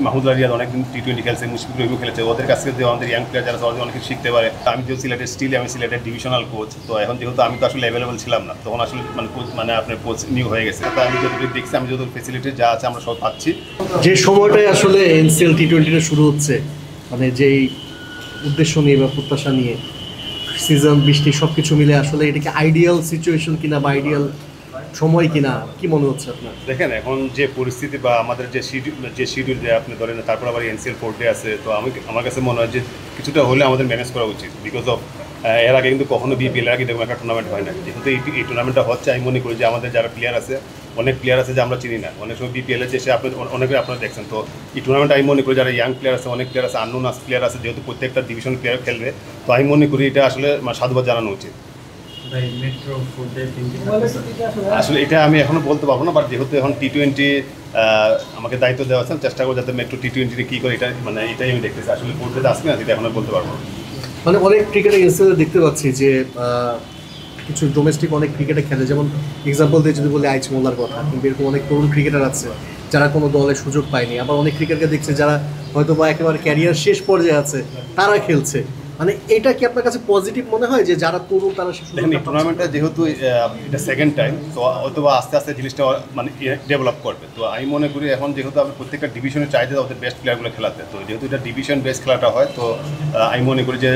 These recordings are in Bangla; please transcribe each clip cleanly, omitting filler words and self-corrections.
মাহমুদুল্লাহ রিয়াদ অনেকদিন টি20 খেলছে, মুশফিকুর রহিমও খেলেছে, ওদের কাছ থেকে আমাদের ইয়াং প্লেয়ার যারা অনেক কিছু শিখতে পারে। আমি যেহেতু সিলেটের স্টিলে আমি সিলেটের ডিভিশনাল কোচ, তো এখন যেহেতু আমি তো আসলে অ্যাভেলেবল ছিলাম না, তখন আসলে মানে আপনার কোচ নিউ হয়ে গেছে। তো আমি যতটুকু দেখছি, আমি যত ফেসিলিটি যা আছে আমরা সব পাচ্ছি। যে সময়টায় আসলে এনসিএল টি20টা শুরু হচ্ছে, মানে যেই উদ্দেশ্য নিয়ে বা প্রত্যাশা নিয়ে সিজন বৃষ্টি সব কিছু মিলে আসলে এটাকে আইডিয়াল সিচুয়েশন কিনা বা আইডিয়াল সময় কিনা কি মনে হচ্ছে আপনার? দেখেন, এখন যে পরিস্থিতি বা আমাদের যে শিডিউল যে আপনি ধরেন, তারপর আবার এনসিএল 4 ডে আছে, তো আমার কাছে মনে হয় যে কিছুটা হলে আমাদের ম্যানেজ করা উচিত। বিকজ অফ এর আগে কিন্তু কখনো বিপিএল আগে দেখুন একটা টুর্নামেন্ট হয় না। যেহেতু এই টুর্নামেন্টটা হচ্ছে, আমি মনে করি যে আমাদের যারা প্লেয়ার আছে, অনেক প্লেয়ার আছে যে আমরা চিনি না, অনেক সময় বিপিএলে যে আপনি অনেকে আপনারা দেখছেন। তো এই টুর্নামেন্ট আমি মনে করি যারা ইয়াং প্লেয়ার আছে, অনেক প্লেয়ার আছে, আননোন প্লেয়ার আছে, যেহেতু প্রত্যেকটা ডিভিশন প্লেয়ার খেলবে, তো আমি মনে করি এটা আসলে সাধুবাদ জানানো উচিত। আসলে এটা আমি এখনো বলতে পারবো না, বাট যেহেতু এখন টি20 আমাকে দায়িত্ব দেওয়া আছে, চেষ্টা করবো যাতে মেট্রো টি20 কী করে এটা এটাই আমি দেখতেছি। আসলে পড়তে আসবে না, এটা এখনো বলতে পারবো না। মানে অনেক ক্রিকেটে এনসিএলে দেখতে পাচ্ছি যে কিছু ডোমেস্টিক অনেক ক্রিকেটে খেলে, যেমন এক্সাম্পল দিয়ে যদি বলি আইচ মোল্লার কথা, কিন্তু এরকম অনেক তরুণ ক্রিকেটার আছে যারা কোনো দলে সুযোগ পায়নি। আবার অনেক ক্রিকেটকে দেখছে যারা হয়তো বা একেবারে ক্যারিয়ার শেষ পর্যায়ে আছে, তারা খেলছে। মানে এটা কি আপনার কাছে পজিটিভ মনে হয় যে যারা তরুণ তারা দেখেন, এই টুর্নামেন্টটা যেহেতু এটা সেকেন্ড টাইম, তো হয়তো বা আস্তে আস্তে জিনিসটা মানে ডেভেলপ করবে। তো আমি মনে করি এখন যেহেতু আপনি প্রত্যেকটা ডিভিশনে চাইতে ওদের বেস্ট প্লেয়ারগুলো খেলাতে, তো যেহেতু এটা ডিভিশন বেস্ট খেলাটা হয়, তো আমি মনে করি যে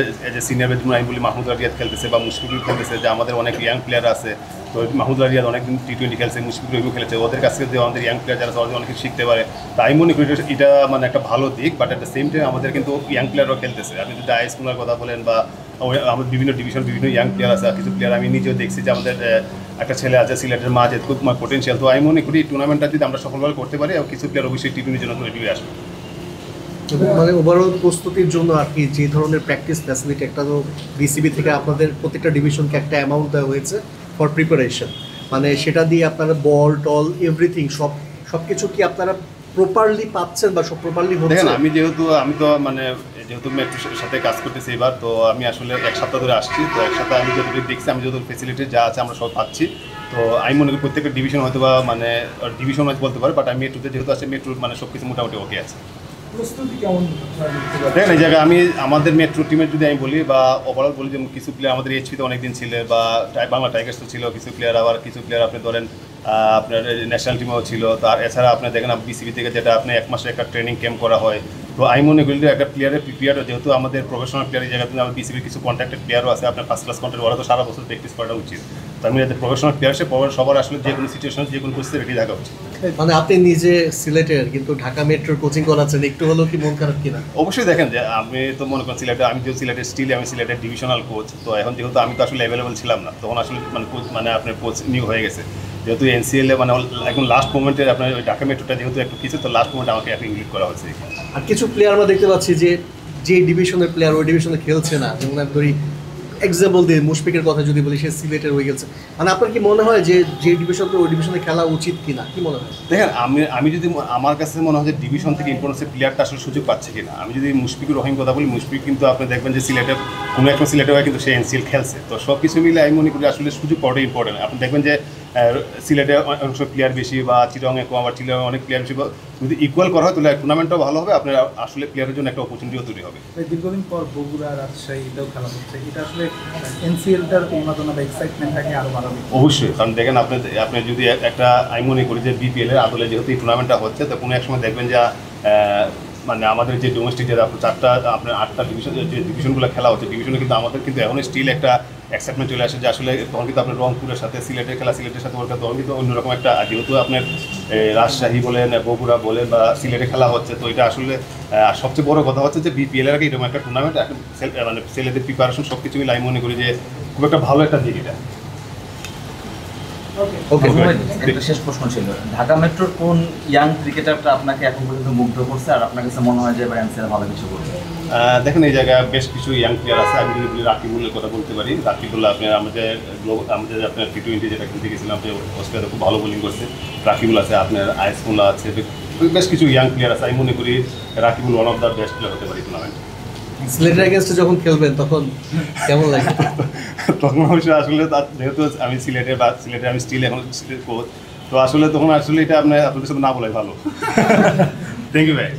সিনিয়র বেদমন আমি বলি মাহমুদুল্লাহ রিয়াদ খেলতেছে বা মুশফিকুর খেলতেছে, যে আমাদের অনেক ইয়াং প্লেয়ার আছে। তো মাহমুদুল্লাহ রিয়াদ অনেকদিন টি20 খেলছে, মুশফিকুর রহিমও খেলেছে, ওদের কাছ থেকে আমাদের ইয়াং প্লেয়ার যারা অনেক কিছু শিখতে পারে। তো আমি মনে করি এটা মানে একটা ভালো দিক, but at the same time আমাদের কিন্তু ইয়াং প্লেয়ারও খেলতেছে। আপনি যদি আইএস কুলার কথা বলেন বা আমাদের বিভিন্ন ডিভিশন বিভিন্ন ইয়াং প্লেয়ার আছে, আর কিছু প্লেয়ার আমি নিজেও দেখছি যে আমাদের একটা ছেলে আছে সিলেটের মাঝে, খুব পোটেনশিয়াল। তো আমি মনে করি এই টুর্নামেন্টটা যদি আমরা সফলভাবে করতে পারি, এবং কিছু প্লেয়ার অবশ্যই টি20 জন্য রেডি হয়ে আসবে। মানে ওভারঅল প্রস্তুতির জন্য আর কি যে ধরনের প্র্যাকটিস ফ্যাসিলিটি, একটা তো বিসিবি থেকে আপনাদের প্রত্যেকটা ডিভিশনকে একটা অ্যামাউন্ট দেওয়া হয়েছে ফর প্রিপারেশন, মানে সেটা দিয়ে আপনারা বল টল এভরিথিং সব কিছু কি আপনারা প্রপারলি পাচ্ছেন বা সব প্রপারলি হচ্ছে? দেখেন, আমি তো মানে যেহেতু মেট্রোর সাথে কাজ করতেছি এবার, তো আমি আসলে এক সপ্তাহ ধরে আসছি। তো এক সপ্তাহে আমি যতটুকু দেখছি, আমি যত ফেসিলিটি যা আছে আমরা সব পাচ্ছি। তো আমি মনে করি প্রত্যেকটা ডিভিশন হয়তো বা মানে ডিভিশন ওয়াইজ বলতে পারে, বাট আমি মেট্রোতে যেহেতু আছে, মেট্রোর মানে সব কিছু মোটামুটি ওকে আছে। দেখেন, এই জায়গায় আমি আমাদের মেট্রো টিমের যদি আমি বলি বা ওভারঅল বলি, যেমন কিছু প্লেয়ার আমাদের এইচপিতে অনেকদিন ছিল, বা বাংলা টাইগার্সও ছিল কিছু প্লেয়ার, আবার কিছু প্লেয়ার আপনি ধরেন আপনার ন্যাশনাল টিমেও ছিল। তো আর এছাড়া আপনি দেখেন বিসিবি থেকে যেটা আপনি এক মাসের একটা ট্রেনিং ক্যাম্প করা হয়। তো আমি মনে করি একটা প্লেয়ারের প্রিপেয়ার, যেহেতু আমাদের প্রফেশনাল প্লেয়ার এই জায়গাতে আমার বিসিবির কিছু কন্ট্রাক্টেড প্লেয়ারও আছে, আপনার ফার্স্ট ক্লাস কন্ট্রাক্ট, ওরা তো সারা বছর প্র্যাকটিস করাটা উচিত। তো আমি যাতে প্রফেশনাল প্লেয়ার সে সবার আসলে যে কোনো সিচুয়েশন যে কোনো পরিস্থিতি রেডি থাকা উচিত। মানে আপনি নিজে সিলেটের, কিন্তু ঢাকা মেট্রোর কোচিং করাচ্ছেন, একটু হলেও কি মন খারাপ কিনা? অবশ্যই দেখেন, যে আমি তো মনে করেন আমি যেহেতু সিলেটের স্টিলে আমি সিলেটের ডিভিশনাল কোচ, তো এখন যেহেতু আমি তো আসলে অ্যাভেলেবল ছিলাম না, তখন আসলে মানে আপনার কোচ নিউ হয়ে গেছে। যেহেতু এনসিএল মানে এখন লাস্ট মোমেন্টে আপনার ওই ঢাকা মেট্রোটা যেহেতু একটু কিছু, তো লাস্ট মোমেন্টে আমাকে এখন ইনক্লুড করা হয়েছে। আর কিছু প্লেয়ার আমরা দেখতে পাচ্ছি যে ডিভিশনের প্লেয়ার ওই ডিভিশনে খেলছে না, যেমন ধরি এক্সাম্পল দিয়ে মুশফিকের কথা যদি বলি, সে সিলেটের হয়ে গেছে। মানে আপনার কি মনে হয় যে ডিভিশনকে ওই ডিভিশনে খেলা উচিত কিনা, কি মনে হয়? দেখেন, আমি যদি আমার কাছে মনে হয় যে ডিভিশন থেকে ইম্পর্টেন্সের প্লেয়ারটা আসলে সুযোগ পাচ্ছে কিনা। আমি যদি মুশফিকুর রহিম কথা বলি, মুশফিক কিন্তু আপনি দেখবেন যে সিলেটের কোনো একটা সিলেটে হয়, কিন্তু সে এনসিএল খেলছে। তো সব কিছু মিলে আমি মনে করি আসলে সুযোগ পাওয়াটা ইম্পর্টেন্ট। আপনি দেখবেন যে সিলেটে অনেক প্লেয়ার বেশি, বা চিটংয়ে কম, আবার চিটংয়ে অনেক প্লেয়ার বেশি, যদি ইকুয়াল করা হয় তাহলে টুর্নামেন্টটাও ভালো হবে, আপনার আসলে প্লেয়ারের জন্য একটা অপরচুনিটিও তৈরি হবে। দীর্ঘদিন পর বগুড়া রাজশাহী এটাও খেলা হচ্ছে, এটা আসলে এনসিএলটার উন্মাদনা বা এক্সাইটমেন্টটাকে আরও বাড়াবে অবশ্যই। কারণ দেখেন, আপনি যদি একটা আমি মনে করি যে বিপিএলের আদলে যেহেতু এই টুর্নামেন্টটা হচ্ছে, তো কোনো এক সময় দেখবেন যে মানে আমাদের যে ডোমেস্টিক যে আপনার 8টা ডিভিশন যে ডিভিশনগুলো খেলা হচ্ছে, ডিভিশনে কিন্তু আমাদের কিন্তু এখন স্টিল একটা এক্সাইটমেন্ট চলে আসে যে আসলে তখন কিন্তু আপনার রংপুরের সাথে সিলেটের খেলা, সিলেটের সাথে ওটা তখন কিন্তু অন্যরকম একটা, যেহেতু আপনার রাজশাহী বলেন, বগুড়া বলেন বা সিলেটে খেলা হচ্ছে, তো এটা আসলে সবচেয়ে বড় কথা হচ্ছে যে বিপিএলের আগে এরকম একটা টুর্নামেন্ট, মানে ছেলেদের প্রিপারেশন সব কিছু মিলে আমি মনে করি যে খুব একটা ভালো একটা দিক এটা। একটা শেষ প্রশ্ন ছিল, ঢাকা মেট্রোর কোন ইয়াং ক্রিকেটারটা আপনাকে এখন পর্যন্ত মুগ্ধ করছে, আর আপনার কাছে মনে হয় যে এনসিএল ভালো কিছু করবে? দেখেন, এই জায়গায় বেশ কিছু ইয়াং প্লেয়ার আছে। আমি যদি বলি রাকিবুলের কথা বলতে পারি, রাকিবুল্লাহ আপনার আমাদের আপনার টি20 যেটা খেলতে গেছিলাম, যে অস্ট্রেলিয়াতে খুব ভালো বোলিং করছে। রাকিবুল আছে, আপনার আইসমুল্লাহ আছে, বেশ কিছু ইয়াং প্লেয়ার আছে। আমি মনে করি Rakibul one of the best player হতে পারি টুর্নামেন্টে। সিলেটের এগেনস্টে যখন খেলবেন তখন কেমন লাগে? তখন অবশ্যই আসলে যেহেতু আমি সিলেটে আমি স্টিল এখন কোচ, তো আসলে তখন আসলে এটা আপনাদের সাথে না বলাই ভালো। থ্যাংক ইউ ভাই